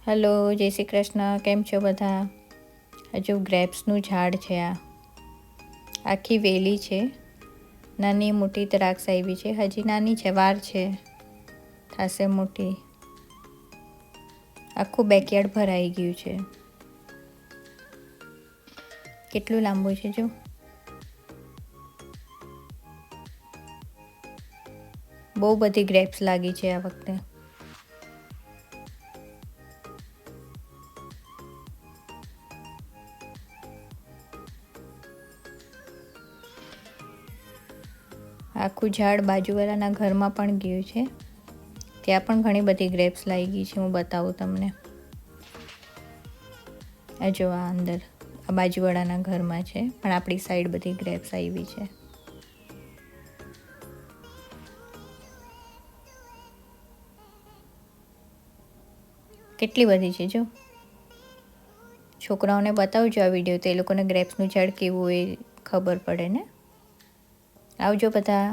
Hello, જય શ્રી કૃષ્ણ. કેમ છો બધા? હજુ ગ્રેપ્સનું ઝાડ છે. આખી વેલી છે. નાની મોટી દ્રાક્ષ આવી છે. હજી નાની છે, વાર છે, થશે મોટી. આખું બેકયાર્ડ ભરાઈ ગયું છે. કેટલું લાંબુ છે જો. બહુ બધી ગ્રેપ્સ લાગી છે આ વખતે. આખું ઝાડ બાજુવાળાના ઘરમાં પણ ગયું છે. ત્યાં પણ ઘણી બધી ગ્રેપ્સ લાગી છે. હું બતાવું તમને. આ જો આ અંદર આ બાજુવાળાના ઘરમાં છે, પણ આપણી સાઈડ બધી ગ્રેપ્સ આવી છે. કેટલી બધી છે જો. છોકરાઓને બતાવજો આ વિડીયો, તો એ લોકોને ગ્રેપ્સનું ઝાડ કેવું હોય ખબર પડે ને. આવજો બધા.